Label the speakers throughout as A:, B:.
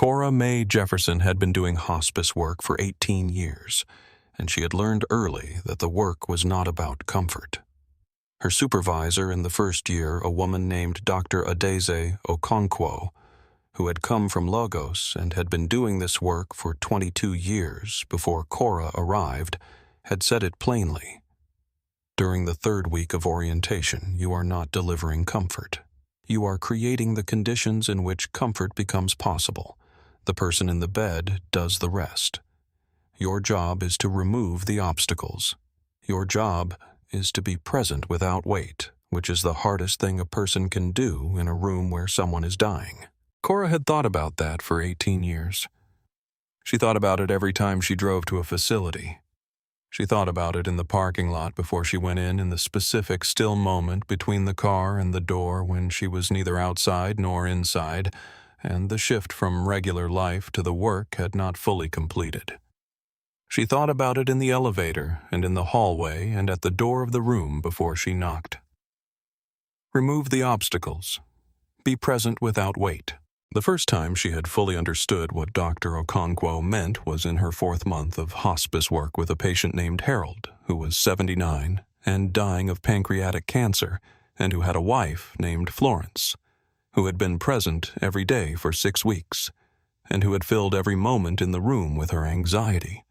A: Cora Mae Jefferson had been doing hospice work for 18 years, and she had learned early that the work was not about comfort. Her supervisor in the first year, a woman named Dr. Adaeze Okonkwo, who had come from Lagos and had been doing this work for 22 years before Cora arrived, had said it plainly. During the third week of orientation, you are not delivering comfort. You are creating the conditions in which comfort becomes possible. The person in the bed does the rest. Your job is to remove the obstacles. Your job is to be present without weight, which is the hardest thing a person can do in a room where someone is dying. Cora had thought about that for 18 years. She thought about it every time she drove to a facility. She thought about it in the parking lot before she went in the specific still moment between the car and the door when she was neither outside nor inside, and the shift from regular life to the work had not fully completed. She thought about it in the elevator and in the hallway and at the door of the room before she knocked. Remove the obstacles. Be present without weight. The first time she had fully understood what Dr. Okonkwo meant was in her 4th month of hospice work with a patient named Harold, who was 79 and dying of pancreatic cancer, and who had a wife named Florence, who had been present every day for 6 weeks, and who had filled every moment in the room with her anxiety,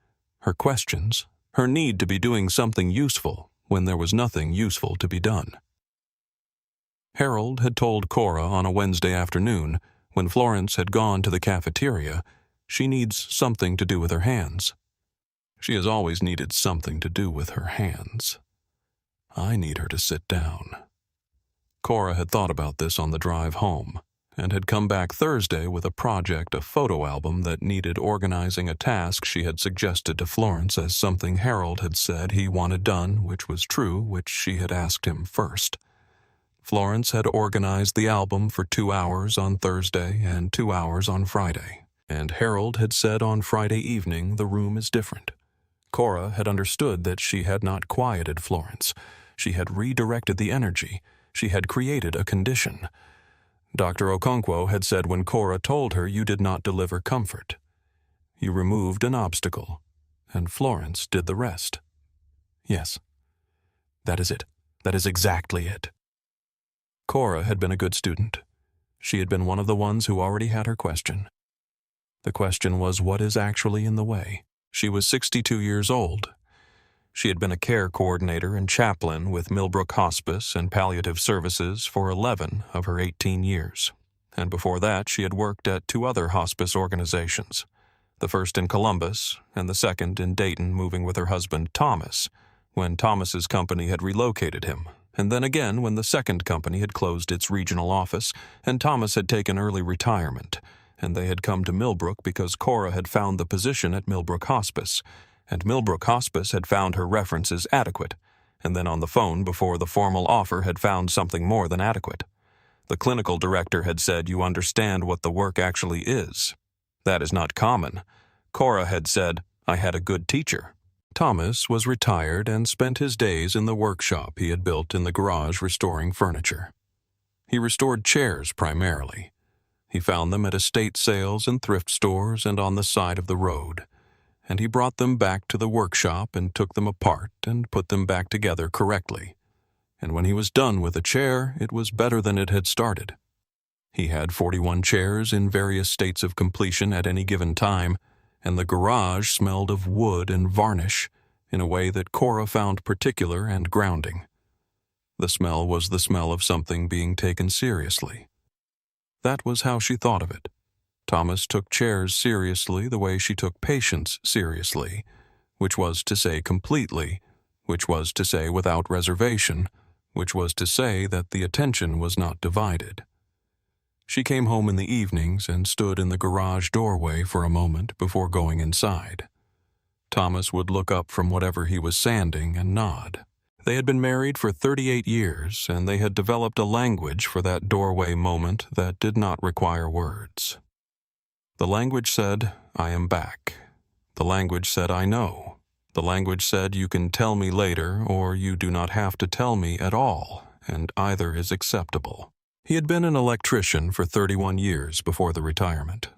A: her questions, her need to be doing something useful when there was nothing useful to be done. Harold had told Cora on a Wednesday afternoon, when Florence had gone to the cafeteria, she needs something to do with her hands. She has always needed something to do with her hands. I need her to sit down. Cora had thought about this on the drive home, and had come back Thursday with a project, a photo album that needed organizing a task she had suggested to Florence as something Harold had said he wanted done, which was true, which she had asked him first. Florence had organized the album for 2 hours on Thursday and 2 hours on Friday, and Harold had said on Friday evening the room is different. Cora had understood that she had not quieted Florence. She had redirected the energy. She had created a condition. Dr. Okonkwo had said when Cora told her you did not deliver comfort. You removed an obstacle, and Florence did the rest. Yes, that is it. That is exactly it. Cora had been a good student. She had been one of the ones who already had her question. The question was, what is actually in the way? She was 62 years old. She had been a care coordinator and chaplain with Millbrook Hospice and Palliative Services for 11 of her 18 years. And before that, she had worked at 2 other hospice organizations, the first in Columbus and the second in Dayton, moving with her husband Thomas, when Thomas's company had relocated him, and then again when the second company had closed its regional office and Thomas had taken early retirement, and they had come to Millbrook because Cora had found the position at Millbrook Hospice, and Millbrook Hospice had found her references adequate, and then on the phone before the formal offer had found something more than adequate. The clinical director had said, "You understand what the work actually is." That is not common. Cora had said, "I had a good teacher." Thomas was retired and spent his days in the workshop he had built in the garage restoring furniture. He restored chairs primarily. He found them at estate sales and thrift stores and on the side of the road, and he brought them back to the workshop and took them apart and put them back together correctly. And when he was done with a chair, it was better than it had started. He had 41 chairs in various states of completion at any given time, and the garage smelled of wood and varnish in a way that Cora found particular and grounding. The smell was the smell of something being taken seriously. That was how she thought of it. Thomas took chairs seriously the way she took patients seriously, which was to say completely, which was to say without reservation, which was to say that the attention was not divided. She came home in the evenings and stood in the garage doorway for a moment before going inside. Thomas would look up from whatever he was sanding and nod. They had been married for 38 years, and they had developed a language for that doorway moment that did not require words. The language said, "I am back." The language said, "I know." The language said, "You can tell me later, or you do not have to tell me at all, and either is acceptable." He had been an electrician for 31 years before the retirement.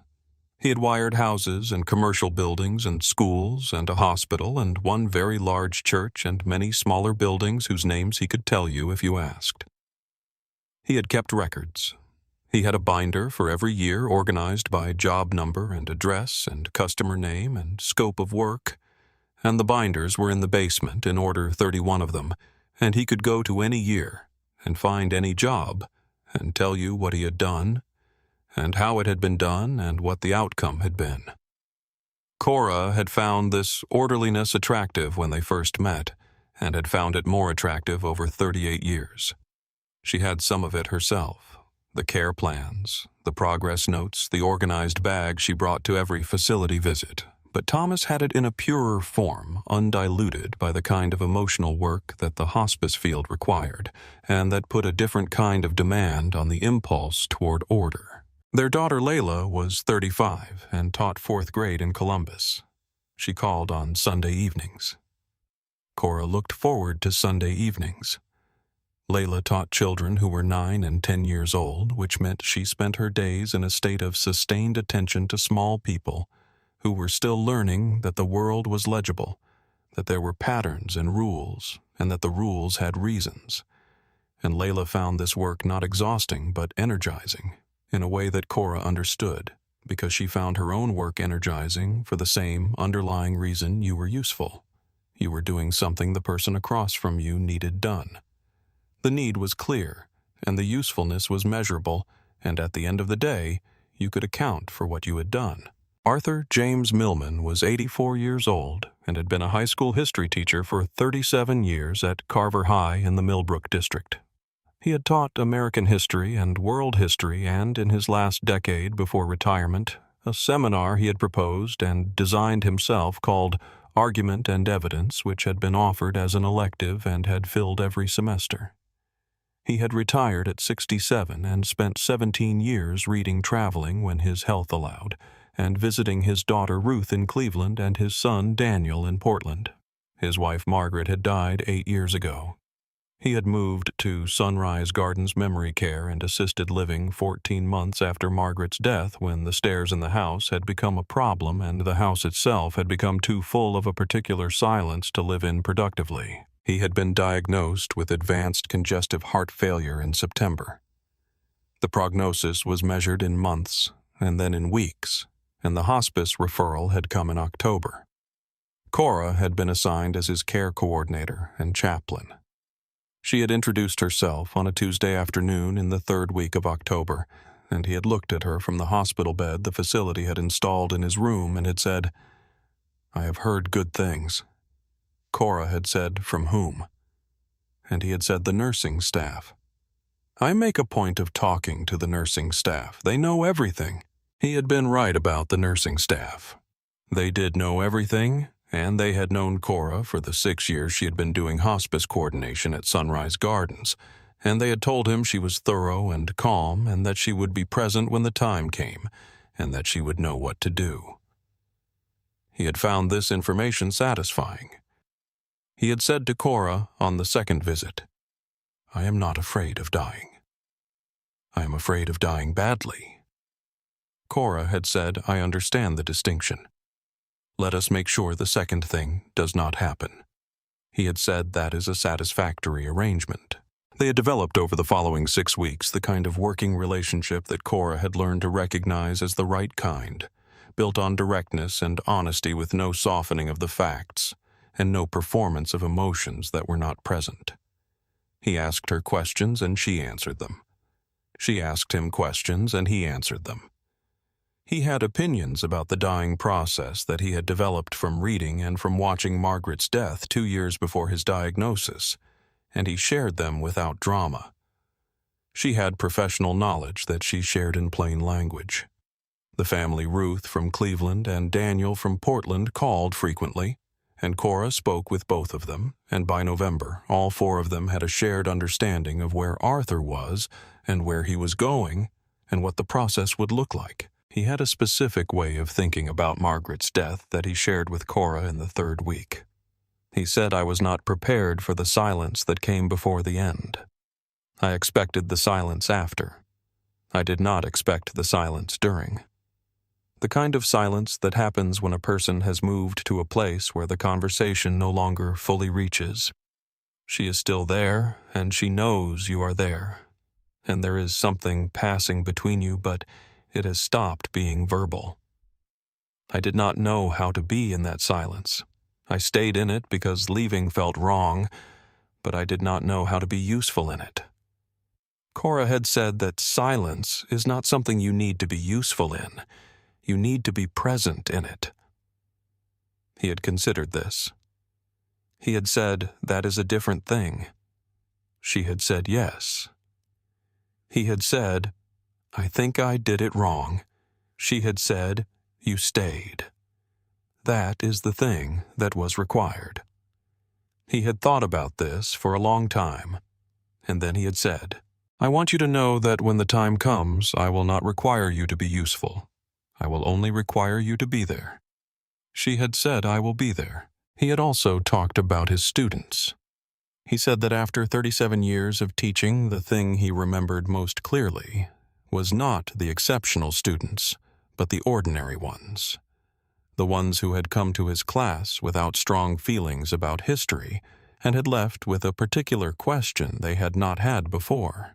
A: He had wired houses and commercial buildings and schools and a hospital and one very large church and many smaller buildings whose names he could tell you if you asked. He had kept records. He had a binder for every year organized by job number and address and customer name and scope of work, and the binders were in the basement in order 31 of them, and he could go to any year and find any job and tell you what he had done and how it had been done and what the outcome had been. Cora had found this orderliness attractive when they first met and had found it more attractive over 38 years. She had some of it herself. The care plans, the progress notes, the organized bag she brought to every facility visit. But Thomas had it in a purer form, undiluted by the kind of emotional work that the hospice field required, and that put a different kind of demand on the impulse toward order. Their daughter Layla was 35 and taught 4th grade in Columbus. She called on Sunday evenings. Cora looked forward to Sunday evenings. Layla taught children who were 9 and 10 years old, which meant she spent her days in a state of sustained attention to small people who were still learning that the world was legible, that there were patterns and rules, and that the rules had reasons. And Layla found this work not exhausting but energizing, in a way that Cora understood, because she found her own work energizing for the same underlying reason you were useful. You were doing something the person across from you needed done. The need was clear, and the usefulness was measurable, and at the end of the day, you could account for what you had done. Arthur James Millman was 84 years old and had been a high school history teacher for 37 years at Carver High in the Millbrook district. He had taught American history and world history and, in his last decade before retirement, a seminar he had proposed and designed himself called Argument and Evidence, which had been offered as an elective and had filled every semester. He had retired at 67 and spent 17 years reading traveling when his health allowed, and visiting his daughter Ruth in Cleveland and his son Daniel in Portland. His wife Margaret had died 8 years ago. He had moved to Sunrise Gardens Memory Care and Assisted Living 14 months after Margaret's death, when the stairs in the house had become a problem and the house itself had become too full of a particular silence to live in productively. He had been diagnosed with advanced congestive heart failure in September. The prognosis was measured in months and then in weeks, and the hospice referral had come in October. Cora had been assigned as his care coordinator and chaplain. She had introduced herself on a Tuesday afternoon in the 3rd week of October, and he had looked at her from the hospital bed the facility had installed in his room and had said, "I have heard good things." Cora had said, "From whom?" And he had said, "The nursing staff." "I make a point of talking to the nursing staff. They know everything." He had been right about the nursing staff. They did know everything, and they had known Cora for the 6 years she had been doing hospice coordination at Sunrise Gardens, and they had told him she was thorough and calm and that she would be present when the time came, and that she would know what to do. He had found this information satisfying. He had said to Cora on the 2nd visit, "I am not afraid of dying. I am afraid of dying badly." Cora had said, "I understand the distinction. Let us make sure the second thing does not happen." He had said that is a satisfactory arrangement. They had developed over the following 6 weeks the kind of working relationship that Cora had learned to recognize as the right kind, built on directness and honesty with no softening of the facts, and no performance of emotions that were not present. He asked her questions and she answered them. She asked him questions and he answered them. He had opinions about the dying process that he had developed from reading and from watching Margaret's death 2 years before his diagnosis, and he shared them without drama. She had professional knowledge that she shared in plain language. The family, Ruth from Cleveland and Daniel from Portland, called frequently, and Cora spoke with both of them, and by November, all 4 of them had a shared understanding of where Arthur was and where he was going and what the process would look like. He had a specific way of thinking about Margaret's death that he shared with Cora in the 3rd week. He said, "I was not prepared for the silence that came before the end. I expected the silence after. I did not expect the silence during. The kind of silence that happens when a person has moved to a place where the conversation no longer fully reaches. She is still there, and she knows you are there, and there is something passing between you, but it has stopped being verbal. I did not know how to be in that silence. I stayed in it because leaving felt wrong, but I did not know how to be useful in it. Cora had said that silence is not something you need to be useful in. You need to be present in it. He had considered this. He had said, that is a different thing. She had said yes. He had said, I think I did it wrong. She had said, you stayed. That is the thing that was required. He had thought about this for a long time, and then he had said, I want you to know that when the time comes, I will not require you to be useful. I will only require you to be there. She had said, I will be there. He had also talked about his students. He said that after 37 years of teaching, the thing he remembered most clearly was not the exceptional students, but the ordinary ones. The ones who had come to his class without strong feelings about history and had left with a particular question they had not had before.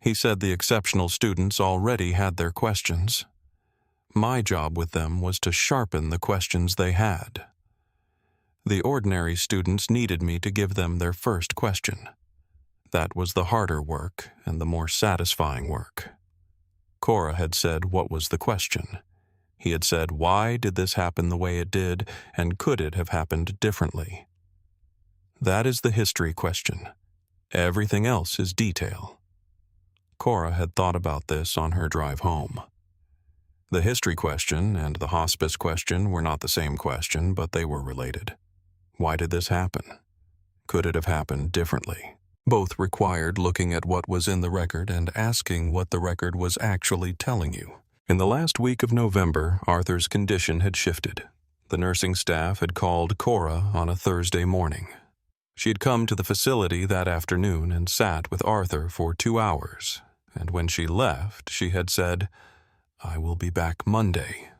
A: He said the exceptional students already had their questions. My job with them was to sharpen the questions they had. The ordinary students needed me to give them their first question. That was the harder work and the more satisfying work. Cora had said what was the question. He had said, why did this happen the way it did, and could it have happened differently? That is the history question. Everything else is detail. Cora had thought about this on her drive home. The history question and the hospice question were not the same question, but they were related. Why did this happen? Could it have happened differently? Both required looking at what was in the record and asking what the record was actually telling you. In the last week of November, Arthur's condition had shifted. The nursing staff had called Cora on a Thursday morning. She had come to the facility that afternoon and sat with Arthur for 2 hours, and when she left, she had said, I will be back Monday.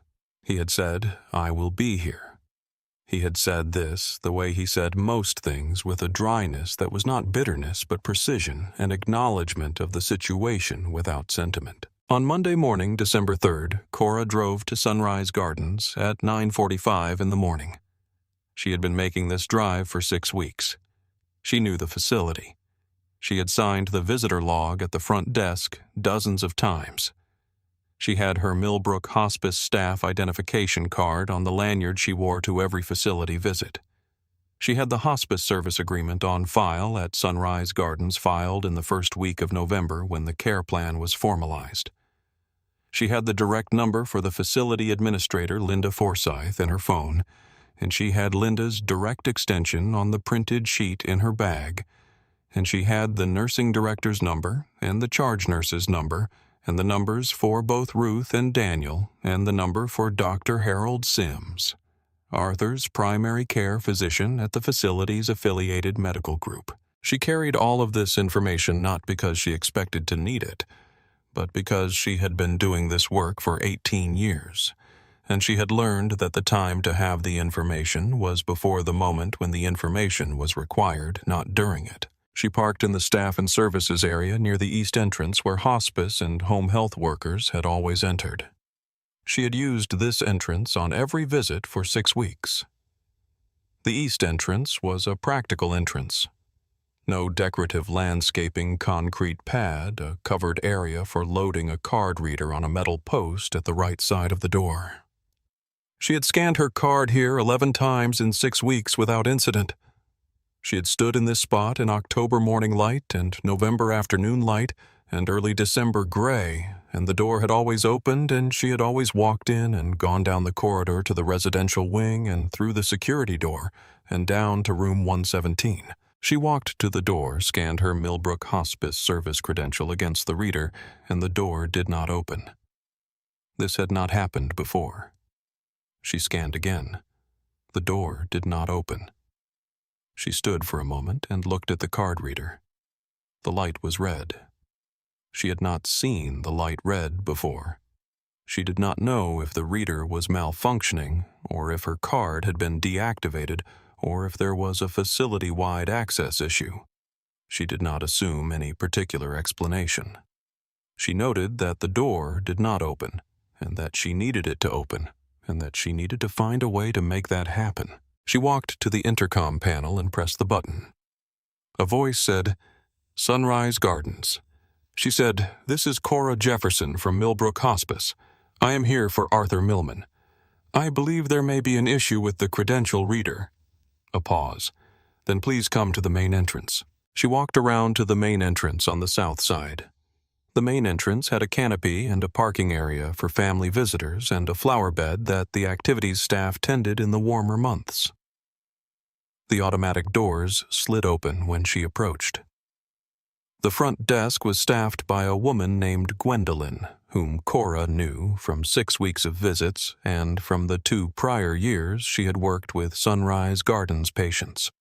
A: He had said, I will be here. He had said this the way he said most things, with a dryness that was not bitterness but precision and acknowledgement of the situation without sentiment. On Monday morning, December 3rd, Cora drove to Sunrise Gardens at 9:45 in the morning. She had been making this drive for 6 weeks. She knew the facility. She had signed the visitor log at the front desk dozens of times. She had her Millbrook Hospice staff identification card on the lanyard she wore to every facility visit. She had the hospice service agreement on file at Sunrise Gardens filed in the first week of November when the care plan was formalized. She had the direct number for the facility administrator, Linda Forsythe, in her phone, and she had Linda's direct extension on the printed sheet in her bag, and she had the nursing director's number and the charge nurse's number and the numbers for both Ruth and Daniel, and the number for Dr. Harold Sims, Arthur's primary care physician at the facility's affiliated medical group. She carried all of this information not because she expected to need it, but because she had been doing this work for 18 years, and she had learned that the time to have the information was before the moment when the information was required, not during it. She parked in the staff and services area near the east entrance where hospice and home health workers had always entered. She had used this entrance on every visit for 6 weeks. The east entrance was a practical entrance. No decorative landscaping concrete pad, a covered area for loading a card reader on a metal post at the right side of the door. She had scanned her card here 11 times in 6 weeks without incident. She had stood in this spot in October morning light and November afternoon light and early December gray, and the door had always opened and she had always walked in and gone down the corridor to the residential wing and through the security door and down to room 117. She walked to the door, scanned her Millbrook Hospice service credential against the reader, and the door did not open. This had not happened before. She scanned again. The door did not open. She stood for a moment and looked at the card reader. The light was red. She had not seen the light red before. She did not know if the reader was malfunctioning, or if her card had been deactivated, or if there was a facility-wide access issue. She did not assume any particular explanation. She noted that the door did not open, and that she needed it to open, and that she needed to find a way to make that happen. She walked to the intercom panel and pressed the button. A voice said, "Sunrise Gardens." She said, "This is Cora Jefferson from Millbrook Hospice. I am here for Arthur Millman. I believe there may be an issue with the credential reader." A pause. "Then please come to the main entrance." She walked around to the main entrance on the south side. The main entrance had a canopy and a parking area for family visitors and a flower bed that the activities staff tended in the warmer months. The automatic doors slid open when she approached. The front desk was staffed by a woman named Gwendolyn, whom Cora knew from 6 weeks of visits and from the 2 prior years she had worked with Sunrise Gardens patients.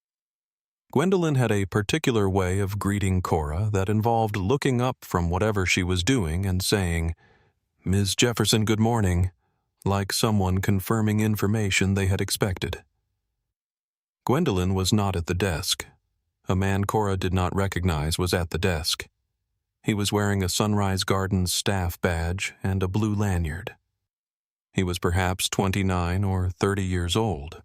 A: Gwendolyn had a particular way of greeting Cora that involved looking up from whatever she was doing and saying, "Ms. Jefferson, good morning," like someone confirming information they had expected. Gwendolyn was not at the desk. A man Cora did not recognize was at the desk. He was wearing a Sunrise Gardens staff badge and a blue lanyard. He was perhaps 29 or 30 years old.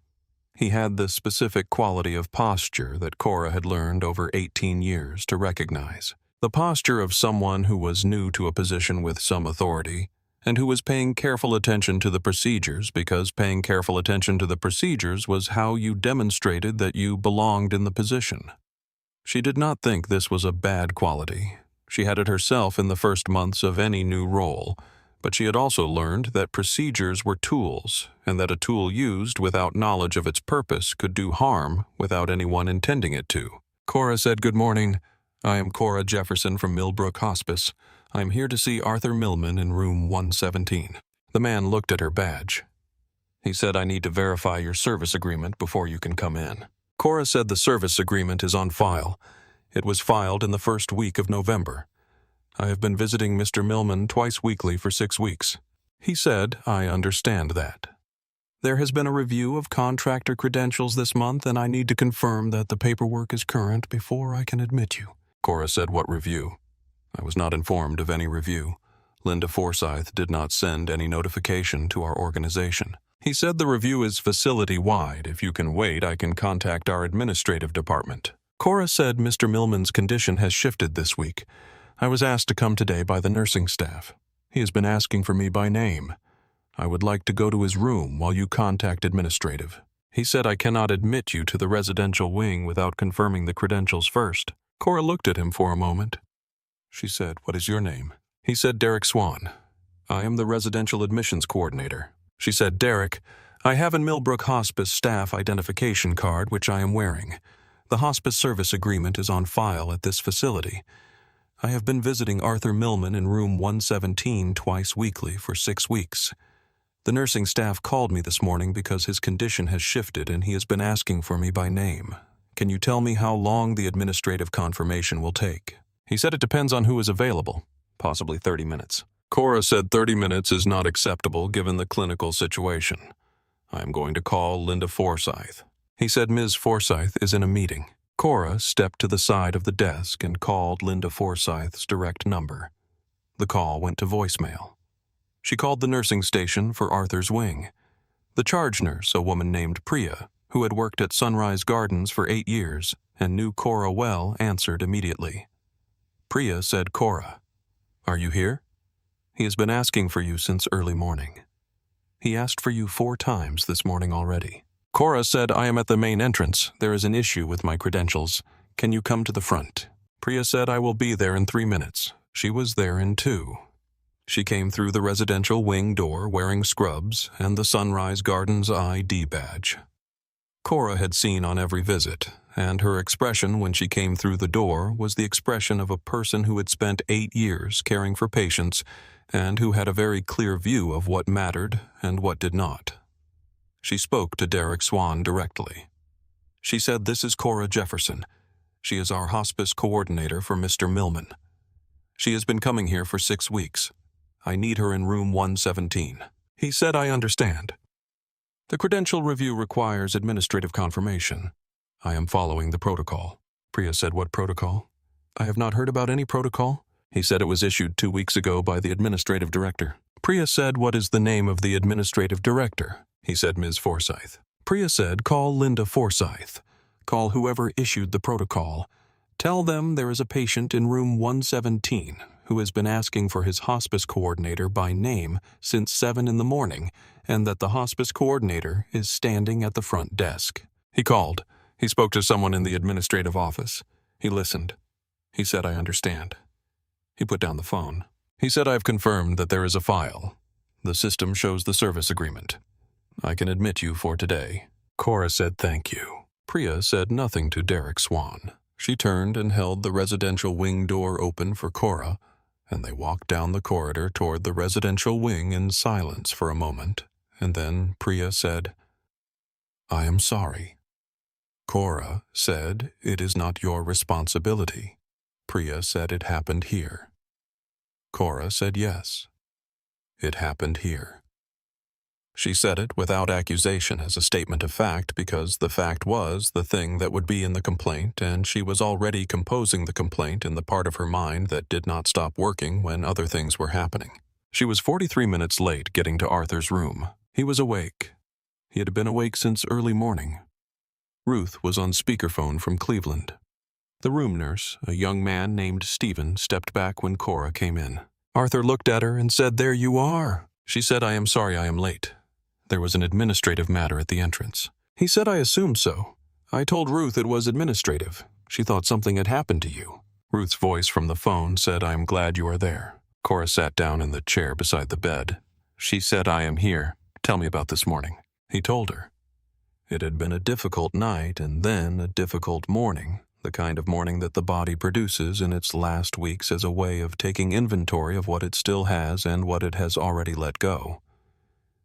A: He had the specific quality of posture that Cora had learned over 18 years to recognize. The posture of someone who was new to a position with some authority, and who was paying careful attention to the procedures because paying careful attention to the procedures was how you demonstrated that you belonged in the position. She did not think this was a bad quality. She had it herself in the first months of any new role, but she had also learned that procedures were tools, and that a tool used without knowledge of its purpose could do harm without anyone intending it to. Cora said, "Good morning. I am Cora Jefferson from Millbrook Hospice. I am here to see Arthur Millman in room 117. The man looked at her badge. He said, "I need to verify your service agreement before you can come in." Cora said the service agreement is on file. It was filed in the first week of November. I have been visiting Mr. Millman twice weekly for 6 weeks. He said, "I understand that. There has been a review of contractor credentials this month, and I need to confirm that the paperwork is current before I can admit you." Cora said, "What review?" I was not informed of any review. Linda Forsythe did not send any notification to our organization. He said the review is facility-wide. If you can wait, I can contact our administrative department. Cora said Mr. Millman's condition has shifted this week. I was asked to come today by the nursing staff. He has been asking for me by name. I would like to go to his room while you contact administrative. He said I cannot admit you to the residential wing without confirming the credentials first. Cora looked at him for a moment. She said, "What is your name?" He said, "Derek Swann. I am the residential admissions coordinator." She said, "Derek, I have a Millbrook Hospice staff identification card which I am wearing. The hospice service agreement is on file at this facility. I have been visiting Arthur Millman in room 117 twice weekly for 6 weeks. The nursing staff called me this morning because his condition has shifted and he has been asking for me by name. Can you tell me how long the administrative confirmation will take?" He said it depends on who is available, possibly 30 minutes. Cora said 30 minutes is not acceptable given the clinical situation. I am going to call Linda Forsythe. He said Ms. Forsythe is in a meeting. Cora stepped to the side of the desk and called Linda Forsythe's direct number. The call went to voicemail. She called the nursing station for Arthur's wing. The charge nurse, a woman named Priya, who had worked at Sunrise Gardens for 8 years and knew Cora well, answered immediately. Priya said, "Cora, are you here? He has been asking for you since early morning. He asked for you 4 times this morning already." Cora said, "I am at the main entrance. There is an issue with my credentials. Can you come to the front?" Priya said, "I will be there in 3 minutes." She was there in 2. She came through the residential wing door wearing scrubs and the Sunrise Gardens ID badge. Cora had seen on every visit, and her expression when she came through the door was the expression of a person who had spent 8 years caring for patients and who had a very clear view of what mattered and what did not. She spoke to Derek Swann directly. She said, "This is Cora Jefferson. She is our hospice coordinator for Mr. Millman. She has been coming here for 6 weeks. I need her in room 117. He said, I understand. The credential review requires administrative confirmation. I am following the protocol. Priya said, what protocol? I have not heard about any protocol. He said it was issued 2 weeks ago by the administrative director. Priya said, what is the name of the administrative director? He said, Ms. Forsythe. Priya said, call Linda Forsythe. Call whoever issued the protocol. Tell them there is a patient in room 117 who has been asking for his hospice coordinator by name since 7 in the morning, and that the hospice coordinator is standing at the front desk. He called. He spoke to someone in the administrative office. He listened. He said, I understand. He put down the phone. He said, I've confirmed that there is a file. The system shows the service agreement. I can admit you for today. Cora said, thank you. Priya said nothing to Derek Swann. She turned and held the residential wing door open for Cora, and they walked down the corridor toward the residential wing in silence for a moment, and then Priya said, I am sorry. Cora said, it is not your responsibility. Priya said it happened here. Cora said yes. It happened here. She said it without accusation as a statement of fact because the fact was the thing that would be in the complaint, and she was already composing the complaint in the part of her mind that did not stop working when other things were happening. She was 43 minutes late getting to Arthur's room. He was awake. He had been awake since early morning. Ruth was on speakerphone from Cleveland. The room nurse, a young man named Stephen, stepped back when Cora came in. Arthur looked at her and said, there you are. She said, I am sorry I am late. There was an administrative matter at the entrance. He said, I assumed so. I told Ruth it was administrative. She thought something had happened to you. Ruth's voice from the phone said, I am glad you are there. Cora sat down in the chair beside the bed. She said, I am here. Tell me about this morning. He told her. It had been a difficult night and then a difficult morning, the kind of morning that the body produces in its last weeks as a way of taking inventory of what it still has and what it has already let go.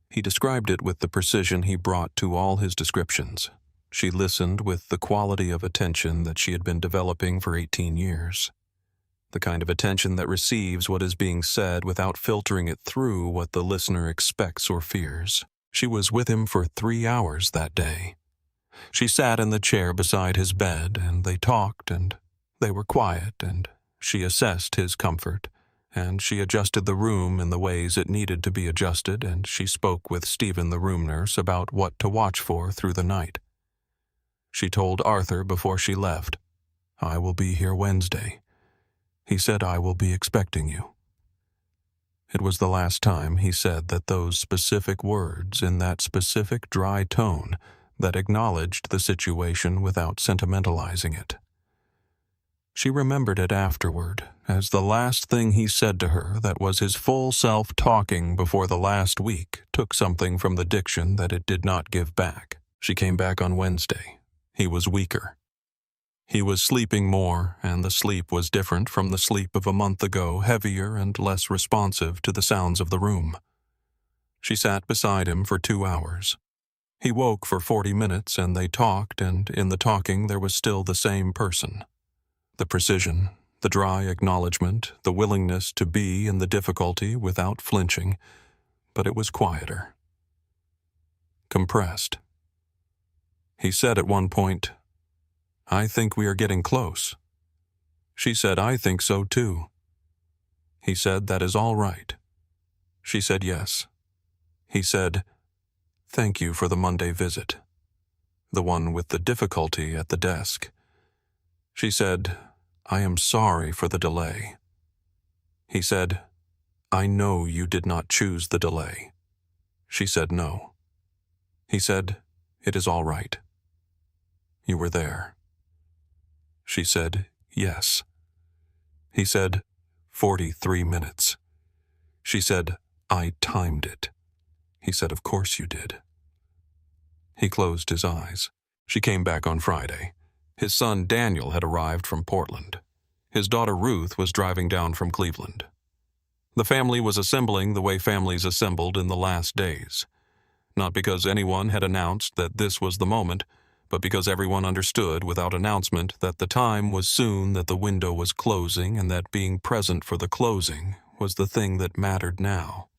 A: He described it with the precision he brought to all his descriptions. She listened with the quality of attention that she had been developing for 18 years. The kind of attention that receives what is being said without filtering it through what the listener expects or fears. She was with him for 3 hours that day. She sat in the chair beside his bed, and they talked, and they were quiet, and she assessed his comfort. And she adjusted the room in the ways it needed to be adjusted, and she spoke with Stephen, the room nurse, about what to watch for through the night. She told Arthur before she left, I will be here Wednesday. He said, I will be expecting you. It was the last time he said that those specific words in that specific dry tone that acknowledged the situation without sentimentalizing it. She remembered it afterward as the last thing he said to her that was his full self talking before the last week took something from the diction that it did not give back. She came back on Wednesday. He was weaker. He was sleeping more, and the sleep was different from the sleep of a month ago, heavier and less responsive to the sounds of the room. She sat beside him for 2 hours. He woke for 40 minutes, and they talked, and in the talking there was still the same person. The precision, the dry acknowledgement, the willingness to be in the difficulty without flinching, but it was quieter. Compressed. He said at one point, I think we are getting close. She said, I think so too. He said, that is all right. She said, yes. He said, thank you for the Monday visit. The one with the difficulty at the desk. She said, I am sorry for the delay. He said, I know you did not choose the delay. She said no. He said, it is all right. You were there. She said, yes. He said, 43 minutes. She said, I timed it. He said, of course you did. He closed his eyes. She came back on Friday. His son Daniel had arrived from Portland. His daughter Ruth was driving down from Cleveland. The family was assembling the way families assembled in the last days. Not because anyone had announced that this was the moment, but because everyone understood without announcement that the time was soon, that the window was closing, and that being present for the closing was the thing that mattered now.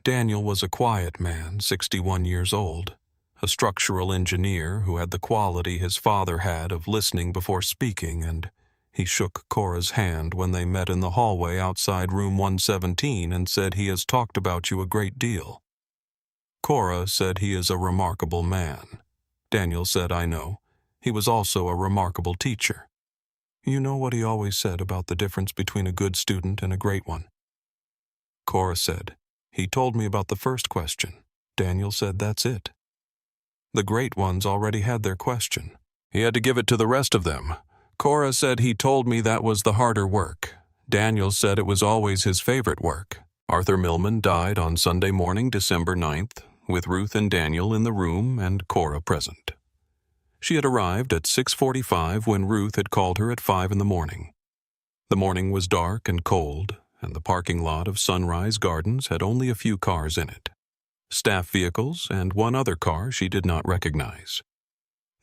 A: Daniel was a quiet man, 61 years old, a structural engineer who had the quality his father had of listening before speaking, and he shook Cora's hand when they met in the hallway outside room 117 and said, "He has talked about you a great deal." Cora said, "He is a remarkable man." Daniel said, "I know. He was also a remarkable teacher." "You know what he always said about the difference between a good student and a great one?" Cora said, "He told me about the first question." Daniel said, "That's it. The great ones already had their question. He had to give it to the rest of them." Cora said, "He told me that was the harder work." Daniel said it was always his favorite work. Arthur Millman died on Sunday morning, December 9th, with Ruth and Daniel in the room and Cora present. She had arrived at 6:45 when Ruth had called her at 5 in the morning. The morning was dark and cold, and the parking lot of Sunrise Gardens had only a few cars in it. Staff vehicles and one other car she did not recognize.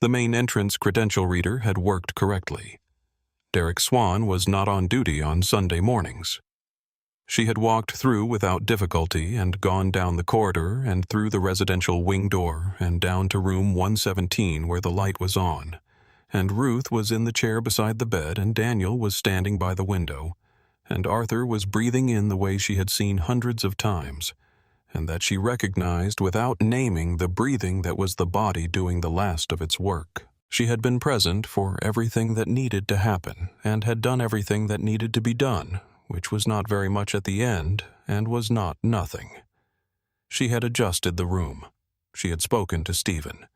A: The main entrance credential reader had worked correctly. Derek Swann was not on duty on Sunday mornings. She had walked through without difficulty and gone down the corridor and through the residential wing door and down to room 117 where the light was on, and Ruth was in the chair beside the bed and Daniel was standing by the window, and Arthur was breathing in the way she had seen hundreds of times, and that she recognized without naming the breathing that was the body doing the last of its work. She had been present for everything that needed to happen and had done everything that needed to be done, which was not very much at the end and was not nothing. She had adjusted the room. She had spoken to Stephen.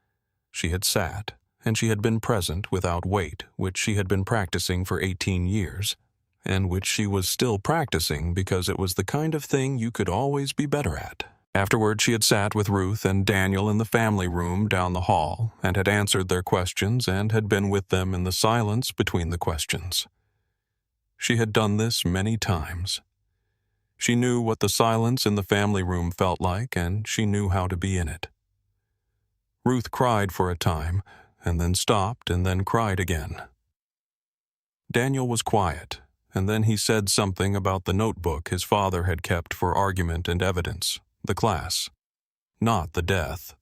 A: She had sat, and she had been present without weight, which she had been practicing for 18 years, and which she was still practicing because it was the kind of thing you could always be better at. Afterward, she had sat with Ruth and Daniel in the family room down the hall and had answered their questions and had been with them in the silence between the questions. She had done this many times. She knew what the silence in the family room felt like, and she knew how to be in it. Ruth cried for a time, and then stopped and then cried again. Daniel was quiet, and then he said something about the notebook his father had kept for argument and evidence, the class, not the death,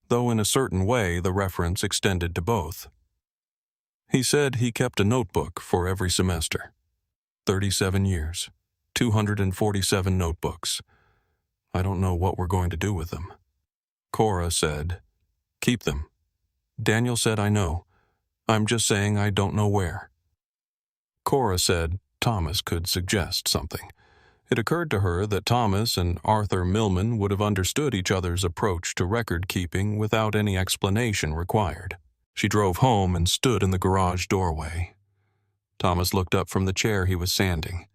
A: though in a certain way the reference extended to both. He said he kept a notebook for every semester. 37 years, 247 notebooks. I don't know what we're going to do with them. Cora said, "Keep them." Daniel said, "I know. I'm just saying I don't know where." Cora said Thomas could suggest something. It occurred to her that Thomas and Arthur Millman would have understood each other's approach to record-keeping without any explanation required. She drove home and stood in the garage doorway. Thomas looked up from the chair he was sanding.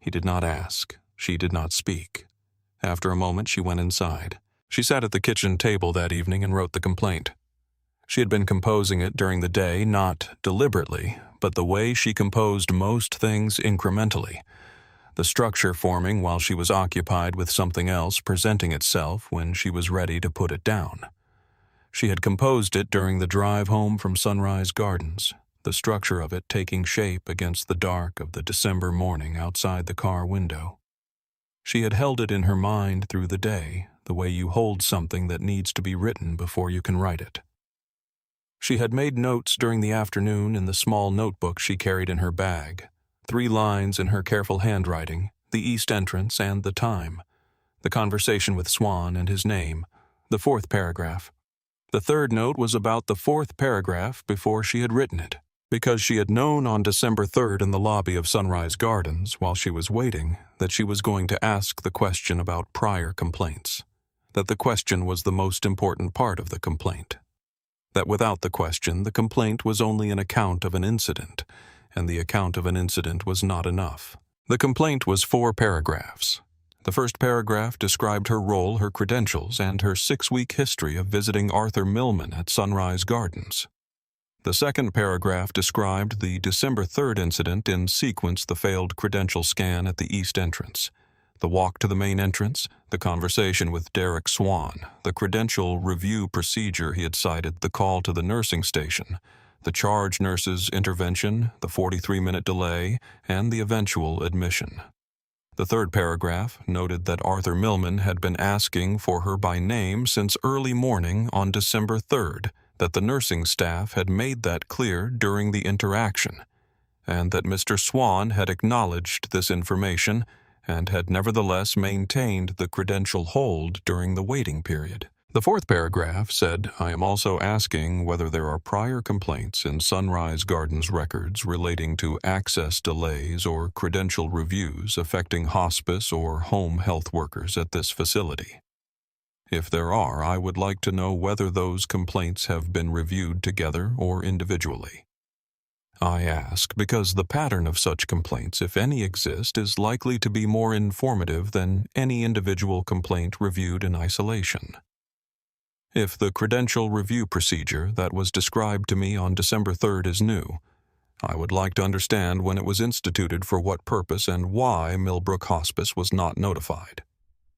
A: He did not ask. She did not speak. After a moment, she went inside. She sat at the kitchen table that evening and wrote the complaint. She had been composing it during the day, not deliberately, but the way she composed most things incrementally, the structure forming while she was occupied with something else presenting itself when she was ready to put it down. She had composed it during the drive home from Sunrise Gardens, the structure of it taking shape against the dark of the December morning outside the car window. She had held it in her mind through the day, the way you hold something that needs to be written before you can write it. She had made notes during the afternoon in the small notebook she carried in her bag, 3 lines in her careful handwriting, the east entrance and the time, the conversation with Swann and his name, the 4th paragraph. The 3rd note was about the 4th paragraph before she had written it, because she had known on December 3rd in the lobby of Sunrise Gardens, while she was waiting, that she was going to ask the question about prior complaints, that the question was the most important part of the complaint, that without the question, the complaint was only an account of an incident, and the account of an incident was not enough. The complaint was 4 paragraphs. The first paragraph described her role, her credentials, and her 6-week history of visiting Arthur Millman at Sunrise Gardens. The second paragraph described the December 3rd incident in sequence: the failed credential scan at the east entrance, the walk to the main entrance, the conversation with Derek Swann, the credential review procedure he had cited, the call to the nursing station, the charge nurse's intervention, the 43-minute delay, and the eventual admission. The third paragraph noted that Arthur Millman had been asking for her by name since early morning on December 3rd, that the nursing staff had made that clear during the interaction, and that Mr. Swann had acknowledged this information and had nevertheless maintained the credential hold during the waiting period. The fourth paragraph said, "I am also asking whether there are prior complaints in Sunrise Gardens records relating to access delays or credential reviews affecting hospice or home health workers at this facility. If there are, I would like to know whether those complaints have been reviewed together or individually. I ask because the pattern of such complaints, if any exist, is likely to be more informative than any individual complaint reviewed in isolation. If the credential review procedure that was described to me on December 3rd is new, I would like to understand when it was instituted, for what purpose, and why Millbrook Hospice was not notified.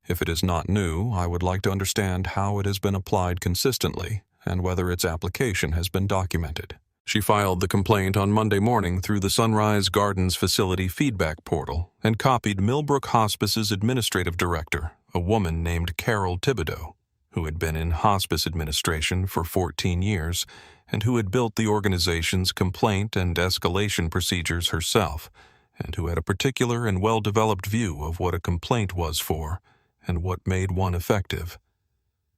A: If it is not new, I would like to understand how it has been applied consistently and whether its application has been documented." She filed the complaint on Monday morning through the Sunrise Gardens facility feedback portal and copied Millbrook Hospice's administrative director, a woman named Carol Thibodeau, who had been in hospice administration for 14 years and who had built the organization's complaint and escalation procedures herself, and who had a particular and well-developed view of what a complaint was for and what made one effective.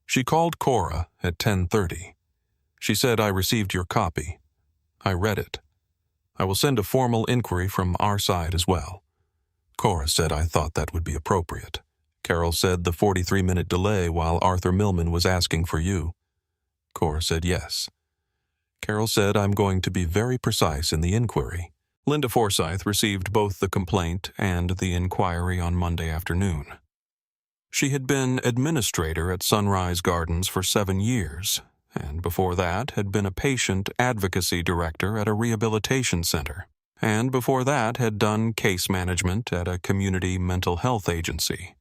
A: She called Cora at 10:30. She said, "I received your copy. I read it. I will send a formal inquiry from our side as well." Cora said, "I thought that would be appropriate." Carol said, "The 43-minute delay while Arthur Millman was asking for you." Cora said, "Yes." Carol said, "I'm going to be very precise in the inquiry." Linda Forsythe received both the complaint and the inquiry on Monday afternoon. She had been administrator at Sunrise Gardens for 7 years, and before that had been a patient advocacy director at a rehabilitation center, and before that had done case management at a community mental health agency.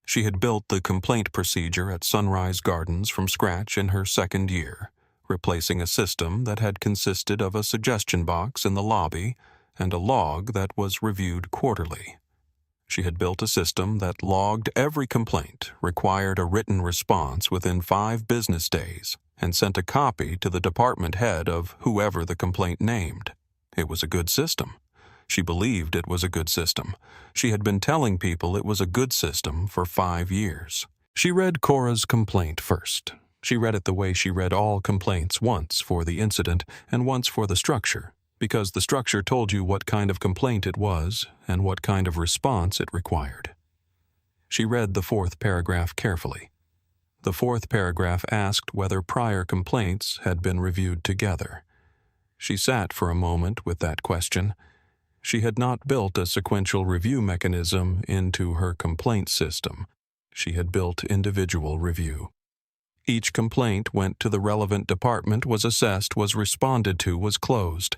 A: She had built the complaint procedure at Sunrise Gardens from scratch in her second year, replacing a system that had consisted of a suggestion box in the lobby and a log that was reviewed quarterly. She had built a system that logged every complaint, required a written response within 5 business days, and sent a copy to the department head of whoever the complaint named. It was a good system. She believed it was a good system. She had been telling people it was a good system for 5 years. She read Cora's complaint first. She read it the way she read all complaints, once for the incident and once for the structure, because the structure told you what kind of complaint it was and what kind of response it required. She read the fourth paragraph carefully. The fourth paragraph asked whether prior complaints had been reviewed together. She sat for a moment with that question. She had not built a sequential review mechanism into her complaint system. She had built individual review. Each complaint went to the relevant department, was assessed, was responded to, was closed.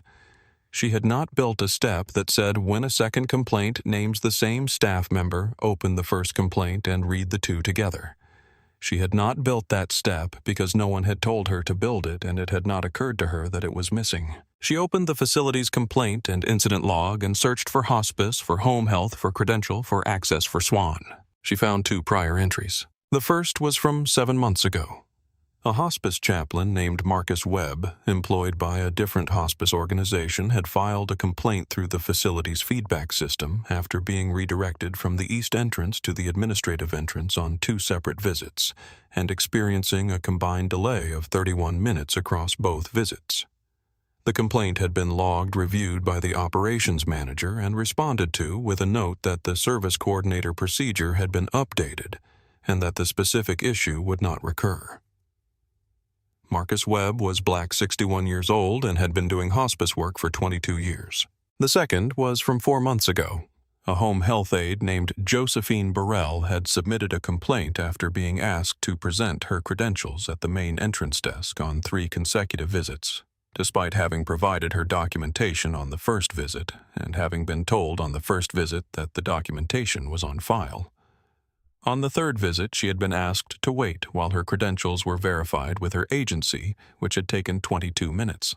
A: She had not built a step that said when a second complaint names the same staff member, open the first complaint and read the two together. She had not built that step because no one had told her to build it and it had not occurred to her that it was missing. She opened the facility's complaint and incident log and searched for hospice, for home health, for credential, for access for Swann. She found 2 prior entries. The first was from 7 months ago. A hospice chaplain named Marcus Webb, employed by a different hospice organization, had filed a complaint through the facility's feedback system after being redirected from the east entrance to the administrative entrance on 2 separate visits and experiencing a combined delay of 31 minutes across both visits. The complaint had been logged, reviewed by the operations manager, and responded to with a note that the service coordinator procedure had been updated and that the specific issue would not recur. Marcus Webb was Black, 61 years old, and had been doing hospice work for 22 years. The second was from 4 months ago. A home health aide named Josephine Burrell had submitted a complaint after being asked to present her credentials at the main entrance desk on 3 consecutive visits, despite having provided her documentation on the first visit and having been told on the first visit that the documentation was on file. On the third visit, she had been asked to wait while her credentials were verified with her agency, which had taken 22 minutes.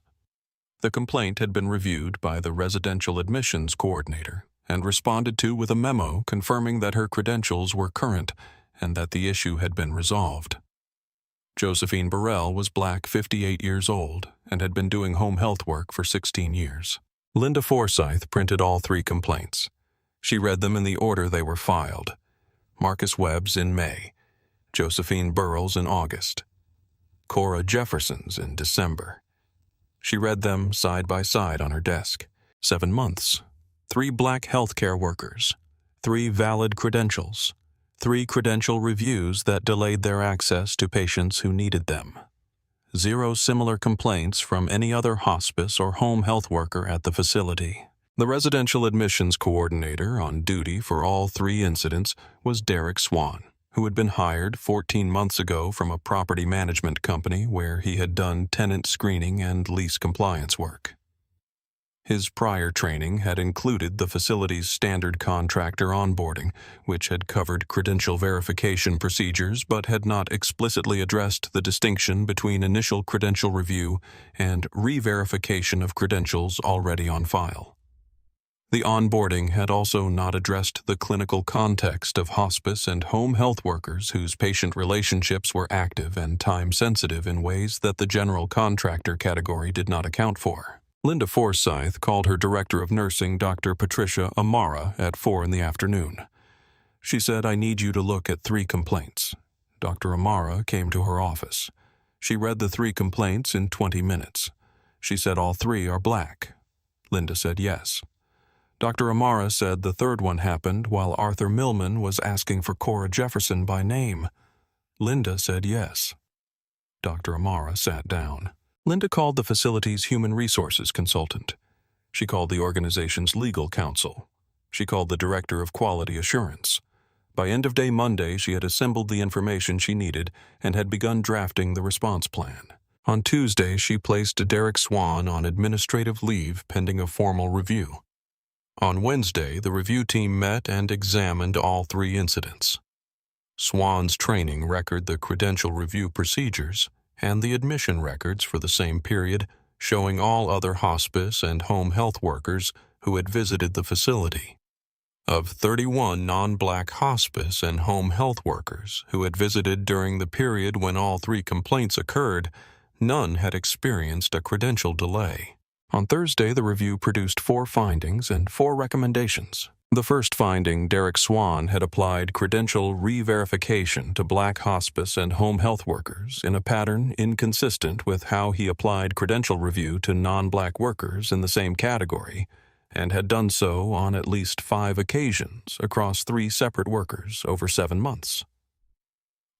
A: The complaint had been reviewed by the residential admissions coordinator, and responded to with a memo confirming that her credentials were current and that the issue had been resolved. Josephine Burrell was Black, 58 years old, and had been doing home health work for 16 years. Linda Forsythe printed all 3 complaints. She read them in the order they were filed. Marcus Webb's in May, Josephine Burrell's in August, Cora Jefferson's in December. She read them side by side on her desk. 7 months, 3 Black healthcare workers, 3 valid credentials, 3 credential reviews that delayed their access to patients who needed them. 0 similar complaints from any other hospice or home health worker at the facility. The residential admissions coordinator on duty for all 3 incidents was Derek Swann, who had been hired 14 months ago from a property management company where he had done tenant screening and lease compliance work. His prior training had included the facility's standard contractor onboarding, which had covered credential verification procedures but had not explicitly addressed the distinction between initial credential review and re-verification of credentials already on file. The onboarding had also not addressed the clinical context of hospice and home health workers whose patient relationships were active and time-sensitive in ways that the general contractor category did not account for. Linda Forsythe called her director of nursing, Dr. Patricia Amara, at 4 in the afternoon. She said, "I need you to look at 3 complaints." Dr. Amara came to her office. She read the 3 complaints in 20 minutes. She said all 3 are Black. Linda said yes. Dr. Amara said the 3rd one happened while Arthur Millman was asking for Cora Jefferson by name. Linda said yes. Dr. Amara sat down. Linda called the facility's human resources consultant. She called the organization's legal counsel. She called the director of quality assurance. By end of day Monday, she had assembled the information she needed and had begun drafting the response plan. On Tuesday, she placed Derek Swann on administrative leave pending a formal review. On Wednesday, the review team met and examined all 3 incidents. Swann's training recorded the credential review procedures and the admission records for the same period, showing all other hospice and home health workers who had visited the facility. Of 31 non-Black hospice and home health workers who had visited during the period when all 3 complaints occurred, none had experienced a credential delay. On Thursday, the review produced 4 findings and 4 recommendations. The first finding, Derek Swann had applied credential re-verification to Black hospice and home health workers in a pattern inconsistent with how he applied credential review to non-Black workers in the same category, and had done so on at least 5 occasions across 3 separate workers over 7 months.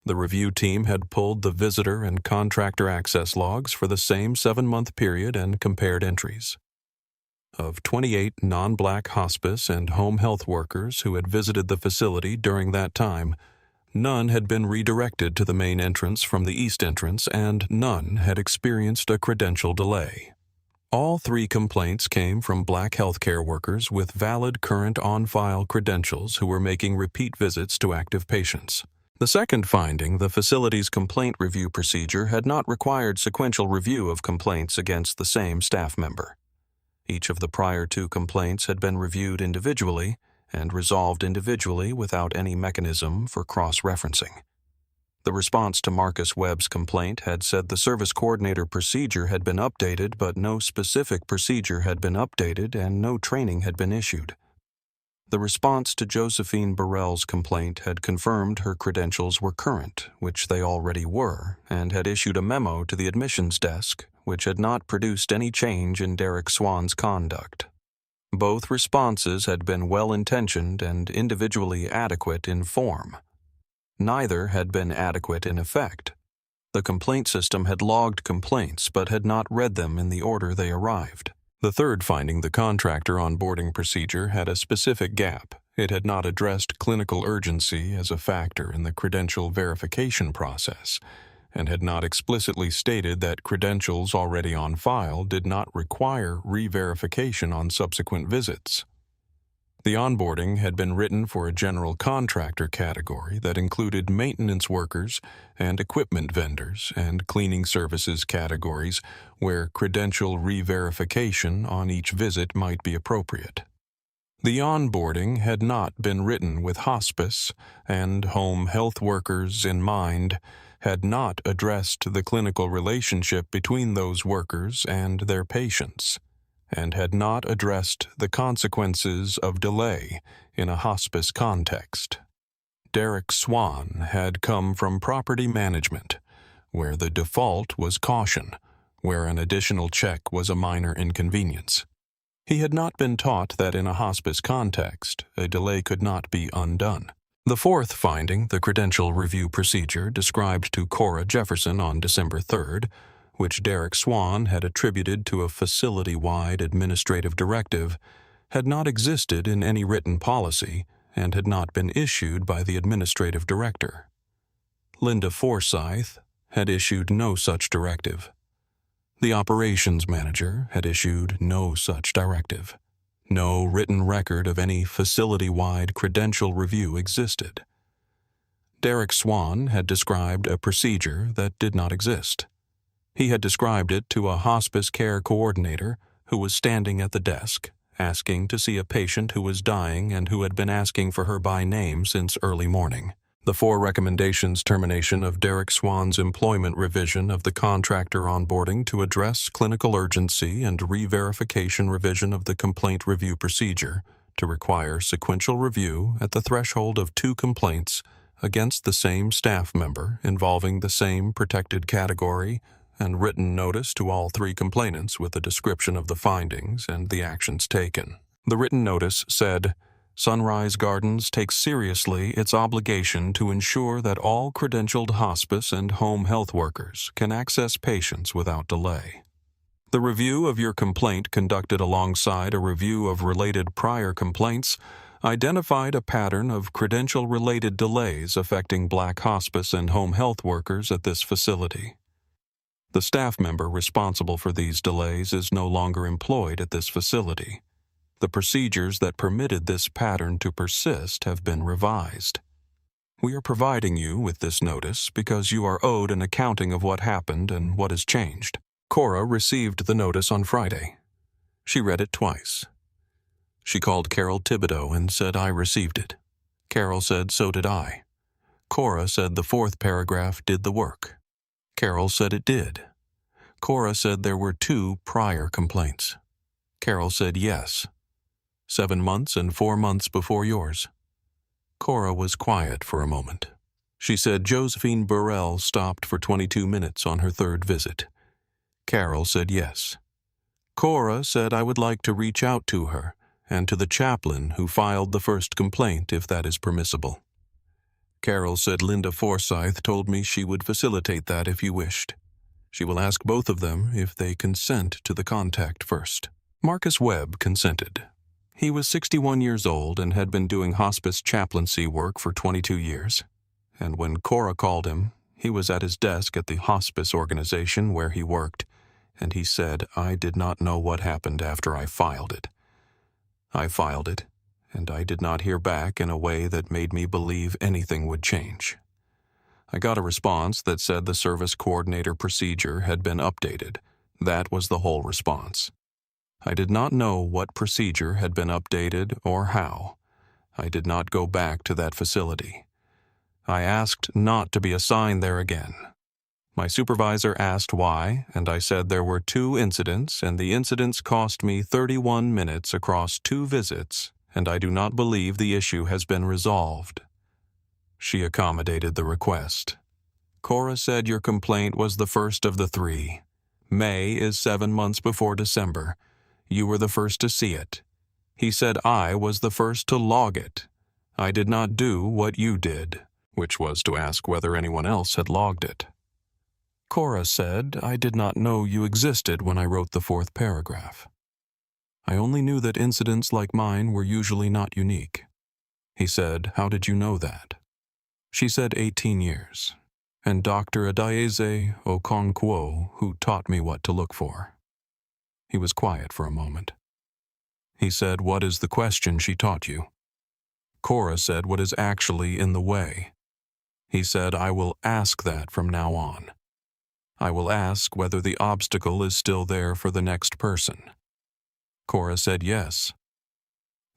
A: The review team had pulled the visitor and contractor access logs for the same 7-month period and compared entries. Of 28 non-Black hospice and home health workers who had visited the facility during that time, none had been redirected to the main entrance from the east entrance, and none had experienced a credential delay. All 3 complaints came from Black healthcare workers with valid current on-file credentials who were making repeat visits to active patients. The second finding, the facility's complaint review procedure had not required sequential review of complaints against the same staff member. Each of the prior 2 complaints had been reviewed individually and resolved individually without any mechanism for cross-referencing. The response to Marcus Webb's complaint had said the service coordinator procedure had been updated, but no specific procedure had been updated and no training had been issued. The response to Josephine Burrell's complaint had confirmed her credentials were current, which they already were, and had issued a memo to the admissions desk, which had not produced any change in Derek Swann's conduct. Both responses had been well-intentioned and individually adequate in form. Neither had been adequate in effect. The complaint system had logged complaints but had not read them in the order they arrived. The third finding, the contractor onboarding procedure, had a specific gap. It had not addressed clinical urgency as a factor in the credential verification process, and had not explicitly stated that credentials already on file did not require re-verification on subsequent visits. The onboarding had been written for a general contractor category that included maintenance workers and equipment vendors and cleaning services categories where credential re-verification on each visit might be appropriate. The onboarding had not been written with hospice and home health workers in mind, had not addressed the clinical relationship between those workers and their patients, and had not addressed the consequences of delay in a hospice context. Derek Swann had come from property management, where the default was caution, where an additional check was a minor inconvenience. He had not been taught that in a hospice context, a delay could not be undone. The fourth finding, the credential review procedure described to Cora Jefferson on December 3rd, which Derek Swann had attributed to a facility-wide administrative directive, had not existed in any written policy and had not been issued by the administrative director. Linda Forsythe had issued no such directive. The operations manager had issued no such directive. No written record of any facility-wide credential review existed. Derek Swann had described a procedure that did not exist. He had described it to a hospice care coordinator who was standing at the desk, asking to see a patient who was dying and who had been asking for her by name since early morning. The 4 recommendations termination of Derek Swann's employment revision of the contractor onboarding to address clinical urgency and re-verification revision of the complaint review procedure to require sequential review at the threshold of 2 complaints against the same staff member involving the same protected category and written notice to all 3 complainants with a description of the findings and the actions taken. The written notice said, Sunrise Gardens takes seriously its obligation to ensure that all credentialed hospice and home health workers can access patients without delay. The review of your complaint conducted alongside a review of related prior complaints identified a pattern of credential-related delays affecting Black hospice and home health workers at this facility. The staff member responsible for these delays is no longer employed at this facility. The procedures that permitted this pattern to persist have been revised. We are providing you with this notice because you are owed an accounting of what happened and what has changed. Cora received the notice on Friday. She read it twice. She called Carol Thibodeau and said I received it. Carol said so did I. Cora said the 4th paragraph did the work. Carol said it did. Cora said there were 2 prior complaints. Carol said yes. 7 months and 4 months before yours. Cora was quiet for a moment. She said Josephine Burrell stopped for 22 minutes on her 3rd visit. Carol said yes. Cora said I would like to reach out to her and to the chaplain who filed the first complaint if that is permissible. Carol said Linda Forsythe told me she would facilitate that if you wished. She will ask both of them if they consent to the contact first. Marcus Webb consented. He was 61 years old and had been doing hospice chaplaincy work for 22 years. And when Cora called him, he was at his desk at the hospice organization where he worked, and he said, I did not know what happened after I filed it. I filed it, and I did not hear back in a way that made me believe anything would change. I got a response that said the service coordinator procedure had been updated. That was the whole response. I did not know what procedure had been updated or how. I did not go back to that facility. I asked not to be assigned there again. My supervisor asked why, and I said there were 2 incidents, and the incidents cost me 31 minutes across 2 visits, and I do not believe the issue has been resolved. She accommodated the request. Cora said your complaint was the first of the 3. May is 7 months before December. You were the first to see it. He said I was the first to log it. I did not do what you did, which was to ask whether anyone else had logged it. Cora said I did not know you existed when I wrote the 4th paragraph. I only knew that incidents like mine were usually not unique. He said, how did you know that? She said 18 years, and Dr. Adaeze Okonkwo, who taught me what to look for. He was quiet for a moment. He said, what is the question she taught you? Cora said, what is actually in the way? He said, I will ask that from now on. I will ask whether the obstacle is still there for the next person. Cora said yes.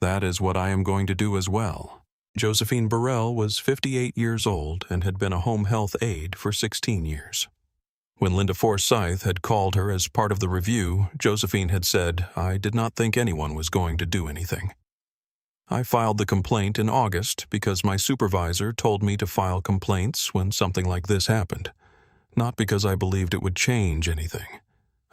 A: That is what I am going to do as well. Josephine Burrell was 58 years old and had been a home health aide for 16 years. When Linda Forsythe had called her as part of the review, Josephine had said, "I did not think anyone was going to do anything. I filed the complaint in August because my supervisor told me to file complaints when something like this happened, not because I believed it would change anything.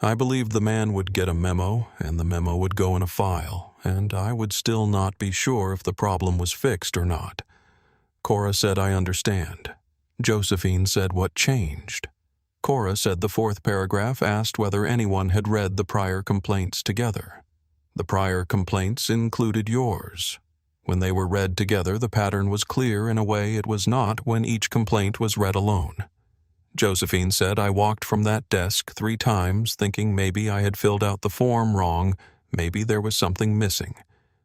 A: I believed the man would get a memo, and the memo would go in a file, and I would still not be sure if the problem was fixed or not." Cora said, "I understand." Josephine said, "What changed?" Cora said the fourth paragraph asked whether anyone had read the prior complaints together. The prior complaints included yours. When they were read together, the pattern was clear in a way it was not when each complaint was read alone. Josephine said, "I walked from that desk 3 times thinking maybe I had filled out the form wrong, maybe there was something missing.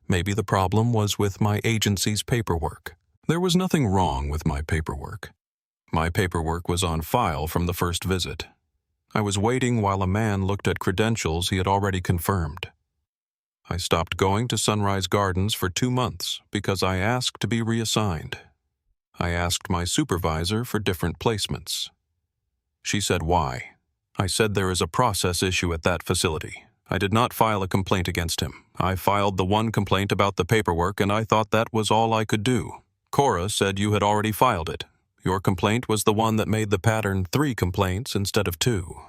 A: Maybe the problem was with my agency's paperwork. There was nothing wrong with my paperwork. My paperwork was on file from the first visit. I was waiting while a man looked at credentials he had already confirmed. I stopped going to Sunrise Gardens for 2 months because I asked to be reassigned. I asked my supervisor for different placements. She said, "Why?" I said, "There is a process issue at that facility. I did not file a complaint against him. I filed the one complaint about the paperwork, and I thought that was all I could do." Cora said you had already filed it. Your complaint was the one that made the pattern 3 complaints instead of 2.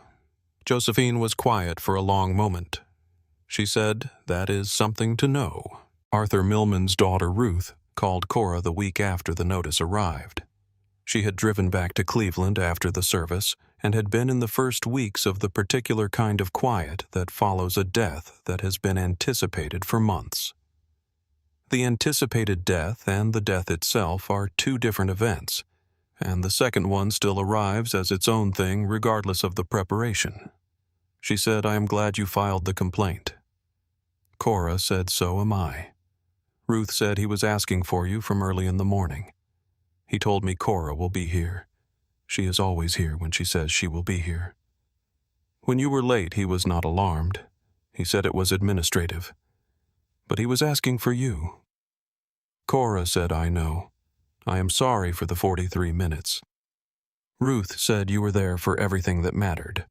A: Josephine was quiet for a long moment. She said, "That is something to know." Arthur Millman's daughter, Ruth, called Cora the week after the notice arrived. She had driven back to Cleveland after the service and had been in the first weeks of the particular kind of quiet that follows a death that has been anticipated for months. The anticipated death and the death itself are 2 different events, and the second one still arrives as its own thing regardless of the preparation. She said, "I am glad you filed the complaint." Cora said, "So am I." Ruth said he was asking for you from early in the morning. He told me Cora will be here. She is always here when she says she will be here. When you were late, he was not alarmed. He said it was administrative. But he was asking for you. Cora said, "I know. I am sorry for the 43 minutes. Ruth said you were there for everything that mattered.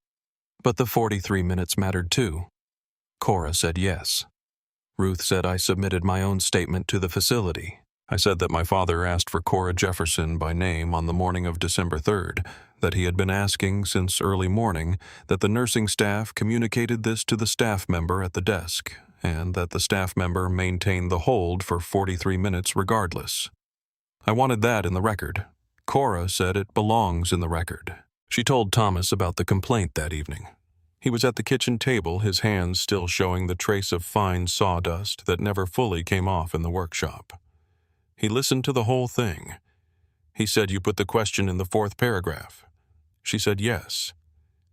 A: But the 43 minutes mattered too." Cora said yes. Ruth said I submitted my own statement to the facility. I said that my father asked for Cora Jefferson by name on the morning of December 3rd, that he had been asking since early morning, that the nursing staff communicated this to the staff member at the desk, and that the staff member maintained the hold for 43 minutes regardless. I wanted that in the record. Cora said it belongs in the record. She told Thomas about the complaint that evening. He was at the kitchen table, his hands still showing the trace of fine sawdust that never fully came off in the workshop. He listened to the whole thing. He said, "You put the question in the 4th paragraph." She said, "Yes."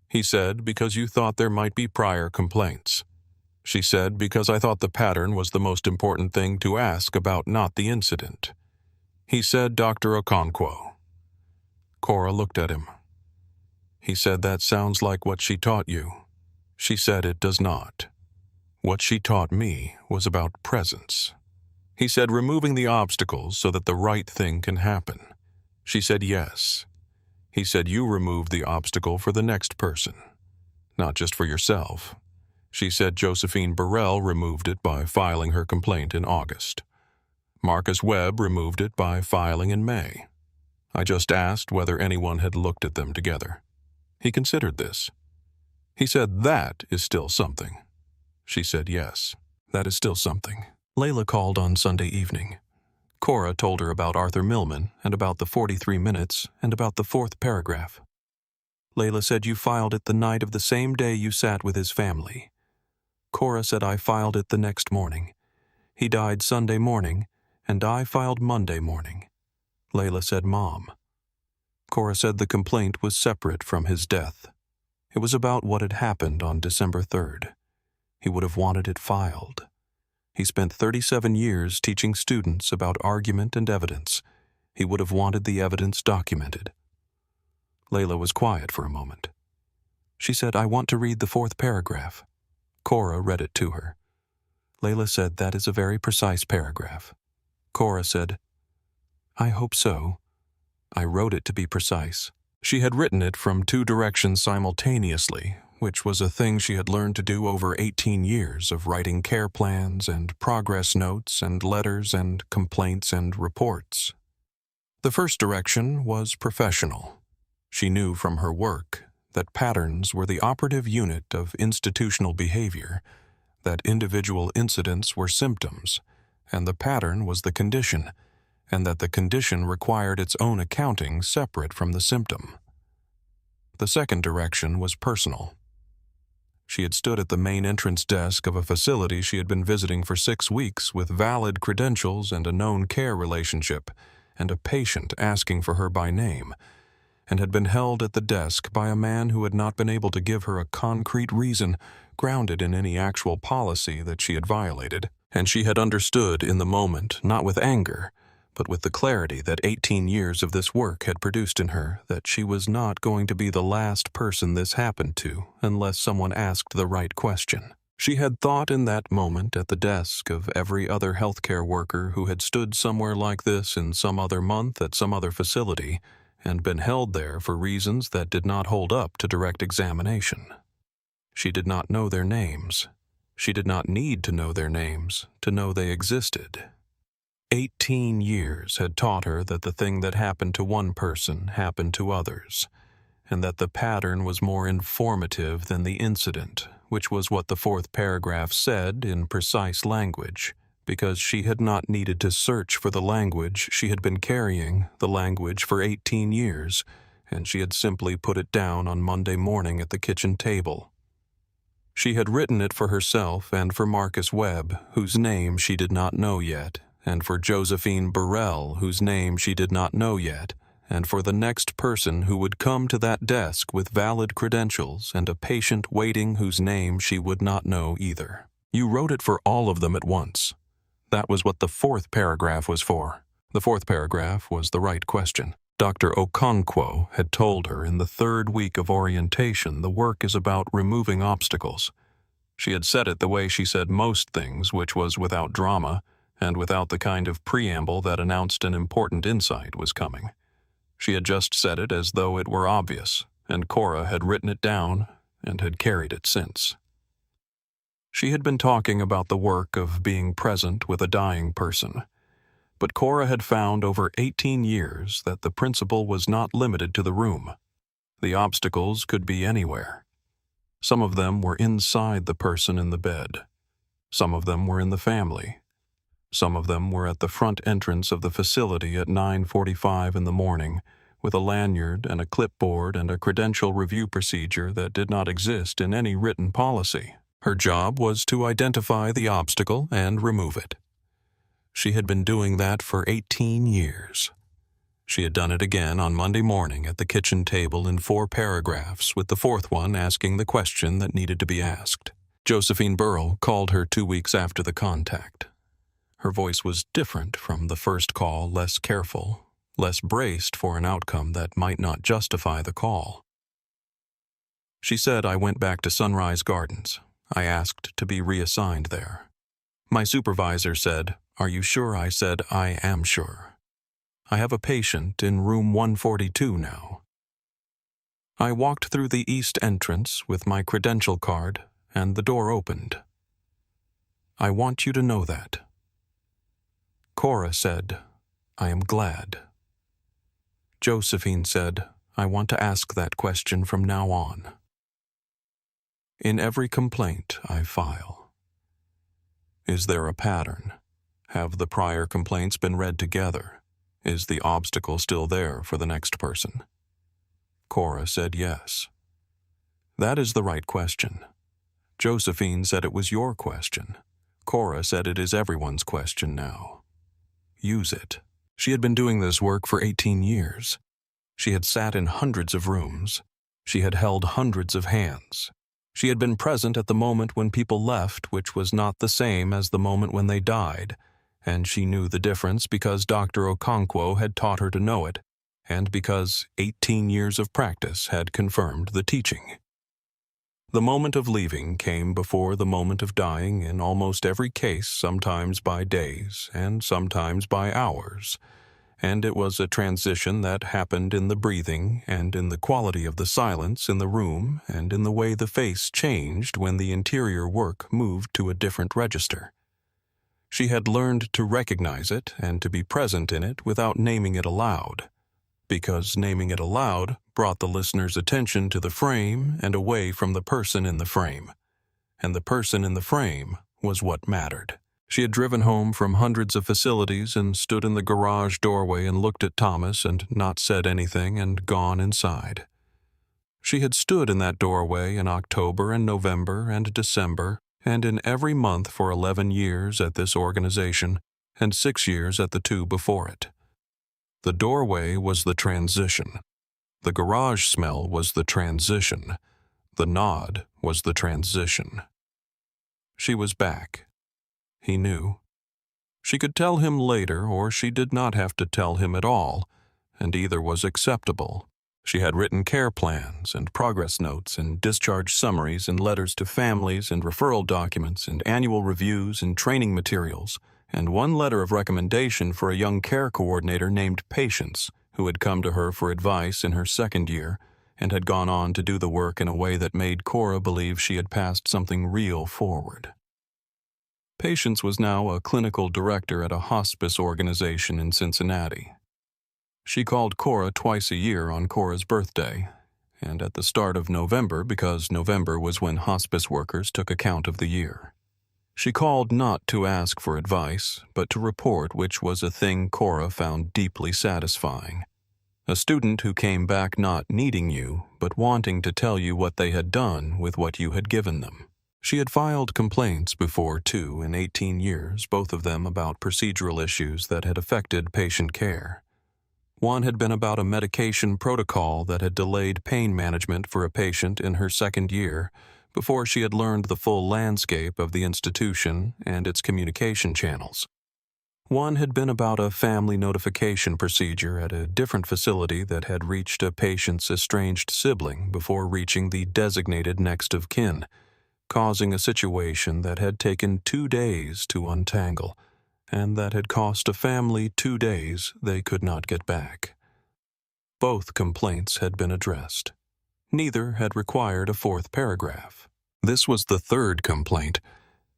A: He said, "Because you thought there might be prior complaints." She said, "Because I thought the pattern was the most important thing to ask about, not the incident." He said, "Dr. Okonkwo." Cora looked at him. He said, "That sounds like what she taught you." She said, "It does not. What she taught me was about presence." He said, "Removing the obstacles so that the right thing can happen." She said, "Yes." He said, "You removed the obstacle for the next person, not just for yourself." She said Josephine Burrell removed it by filing her complaint in August. Marcus Webb removed it by filing in May. I just asked whether anyone had looked at them together. He considered this. He said, "That is still something." She said, "Yes, that is still something." Layla called on Sunday evening. Cora told her about Arthur Millman and about the 43 minutes and about the 4th paragraph. Layla said you filed it the night of the same day you sat with his family. Cora said I filed it the next morning. He died Sunday morning, and I filed Monday morning. Layla said, "Mom." Cora said the complaint was separate from his death. It was about what had happened on December 3rd. He would have wanted it filed. He spent 37 years teaching students about argument and evidence. He would have wanted the evidence documented. Layla was quiet for a moment. She said, "I want to read the 4th paragraph." Cora read it to her. Layla said, "That is a very precise paragraph." Cora said, "I hope so. I wrote it to be precise." She had written it from two directions simultaneously, which was a thing she had learned to do over 18 years of writing care plans and progress notes and letters and complaints and reports. The first direction was professional. She knew from her work that patterns were the operative unit of institutional behavior, that individual incidents were symptoms, and the pattern was the condition, and that the condition required its own accounting separate from the symptom. The second direction was personal. She had stood at the main entrance desk of a facility she had been visiting for 6 weeks with valid credentials and a known care relationship, and a patient asking for her by name, and had been held at the desk by a man who had not been able to give her a concrete reason grounded in any actual policy that she had violated, and she had understood in the moment, not with anger, but with the clarity that 18 years of this work had produced in her, that she was not going to be the last person this happened to unless someone asked the right question. She had thought in that moment at the desk of every other healthcare worker who had stood somewhere like this in some other month at some other facility and been held there for reasons that did not hold up to direct examination. She did not know their names. She did not need to know their names to know they existed. 18 years had taught her that the thing that happened to one person happened to others, and that the pattern was more informative than the incident, which was what the fourth paragraph said in precise language, because she had not needed to search for the language she had been carrying, the language for 18 years, and she had simply put it down on Monday morning at the kitchen table. She had written it for herself and for Marcus Webb, whose name she did not know yet, and for Josephine Burrell, whose name she did not know yet, and for the next person who would come to that desk with valid credentials and a patient waiting whose name she would not know either. You wrote it for all of them at once. That was what the fourth paragraph was for. The fourth paragraph was the right question. Dr. Okonkwo had told her in the 3rd week of orientation the work is about removing obstacles. She had said it the way she said most things, which was without drama and without the kind of preamble that announced an important insight was coming. She had just said it as though it were obvious, and Cora had written it down and had carried it since. She had been talking about the work of being present with a dying person, but Cora had found over 18 years that the principle was not limited to the room. The obstacles could be anywhere. Some of them were inside the person in the bed. Some of them were in the family. Some of them were at the front entrance of the facility at 9:45 in the morning, with a lanyard and a clipboard and a credential review procedure that did not exist in any written policy. Her job was to identify the obstacle and remove it. She had been doing that for 18 years. She had done it again on Monday morning at the kitchen table in 4 paragraphs, with the 4th one asking the question that needed to be asked. Josephine Burrell called her 2 weeks after the contact. Her voice was different from the first call, less careful, less braced for an outcome that might not justify the call. She said, "I went back to Sunrise Gardens. I asked to be reassigned there. My supervisor said, 'Are you sure?' I said, 'I am sure. I have a patient in room 142 now.' I walked through the east entrance with my credential card, and the door opened. I want you to know that." Cora said, "I am glad." Josephine said, "I want to ask that question from now on. In every complaint I file. Is there a pattern? Have the prior complaints been read together? Is the obstacle still there for the next person?" Cora said yes. "That is the right question." Josephine said it was your question. Cora said it is everyone's question now. Use it. She had been doing this work for 18 years. She had sat in hundreds of rooms. She had held hundreds of hands. She had been present at the moment when people left, which was not the same as the moment when they died, and she knew the difference because Dr. Okonkwo had taught her to know it, and because 18 years of practice had confirmed the teaching. The moment of leaving came before the moment of dying in almost every case, sometimes by days and sometimes by hours, and it was a transition that happened in the breathing and in the quality of the silence in the room and in the way the face changed when the interior work moved to a different register. She had learned to recognize it and to be present in it without naming it aloud, because naming it aloud brought the listener's attention to the frame and away from the person in the frame, and the person in the frame was what mattered. She had driven home from hundreds of facilities and stood in the garage doorway and looked at Thomas and not said anything and gone inside. She had stood in that doorway in October and November and December and in every month for 11 years at this organization and 6 years at the two before it. The doorway was the transition. The garage smell was the transition. The nod was the transition. She was back. He knew. She could tell him later, or she did not have to tell him at all, and either was acceptable. She had written care plans and progress notes and discharge summaries and letters to families and referral documents and annual reviews and training materials, and one letter of recommendation for a young care coordinator named Patience, who had come to her for advice in her second year and had gone on to do the work in a way that made Cora believe she had passed something real forward. Patience was now a clinical director at a hospice organization in Cincinnati. She called Cora twice a year on Cora's birthday, and at the start of November because November was when hospice workers took account of the year. She called not to ask for advice, but to report, which was a thing Cora found deeply satisfying. A student who came back not needing you, but wanting to tell you what they had done with what you had given them. She had filed complaints before, too, in 18 years, both of them about procedural issues that had affected patient care. One had been about a medication protocol that had delayed pain management for a patient in her second year before she had learned the full landscape of the institution and its communication channels. One had been about a family notification procedure at a different facility that had reached a patient's estranged sibling before reaching the designated next of kin, causing a situation that had taken 2 days to untangle, and that had cost a family 2 days they could not get back. Both complaints had been addressed. Neither had required a fourth paragraph. This was the third complaint.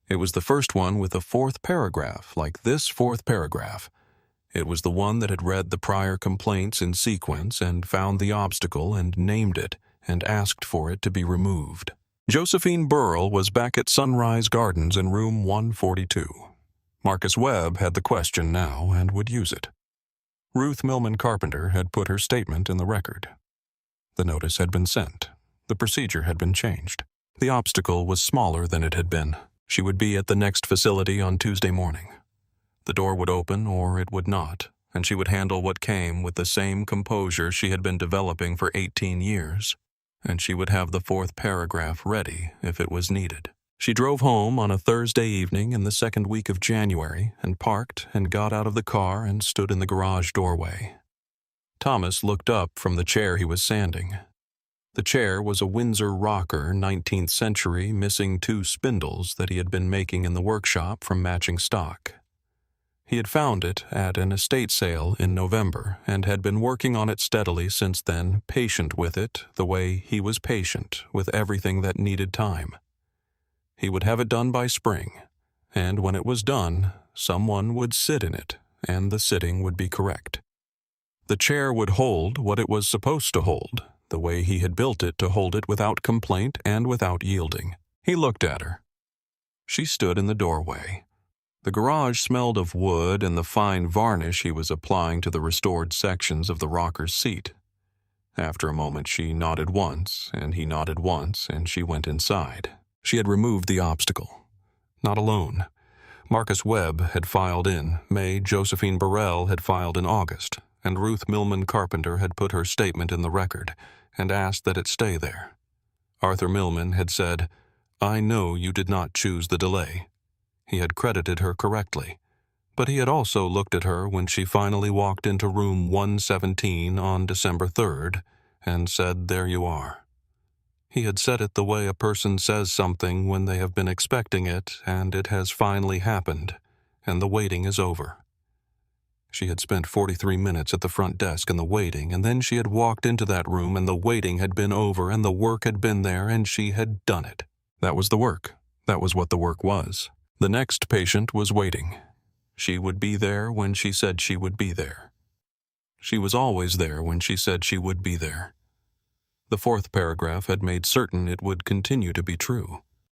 A: It was the first one with a fourth paragraph, like this fourth paragraph. It was the one that had read the prior complaints in sequence and found the obstacle and named it and asked for it to be removed. Josephine Burrell was back at Sunrise Gardens in room 142. Marcus Webb had the question now and would use it. Ruth Millman Carpenter had put her statement in the record. The notice had been sent. The procedure had been changed. The obstacle was smaller than it had been. She would be at the next facility on Tuesday morning. The door would open or it would not, and she would handle what came with the same composure she had been developing for 18 years, and she would have the fourth paragraph ready if it was needed. She drove home on a Thursday evening in the second week of January and parked and got out of the car and stood in the garage doorway. Thomas looked up from the chair he was sanding. The chair was a Windsor rocker, 19th century, missing 2 spindles that he had been making in the workshop from matching stock. He had found it at an estate sale in November and had been working on it steadily since then, patient with it the way he was patient with everything that needed time. He would have it done by spring, and when it was done, someone would sit in it, and the sitting would be correct. The chair would hold what it was supposed to hold, the way he had built it to hold it without complaint and without yielding. He looked at her. She stood in the doorway. The garage smelled of wood and the fine varnish he was applying to the restored sections of the rocker's seat. After a moment she nodded once, and he nodded once, and she went inside. She had removed the obstacle. Not alone. Marcus Webb had filed in May, Josephine Burrell had filed in August, and Ruth Millman Carpenter had put her statement in the record and asked that it stay there. Arthur Millman had said, "I know you did not choose the delay." He had credited her correctly, but he had also looked at her when she finally walked into room 117 on December 3rd and said, "There you are." He had said it the way a person says something when they have been expecting it, and it has finally happened, and the waiting is over. She had spent 43 minutes at the front desk in the waiting, and then she had walked into that room, and the waiting had been over, and the work had been there, and she had done it. That was the work. That was what the work was. The next patient was waiting. She would be there when she said she would be there. She was always there when she said she would be there. The fourth paragraph had made certain it would continue to be true.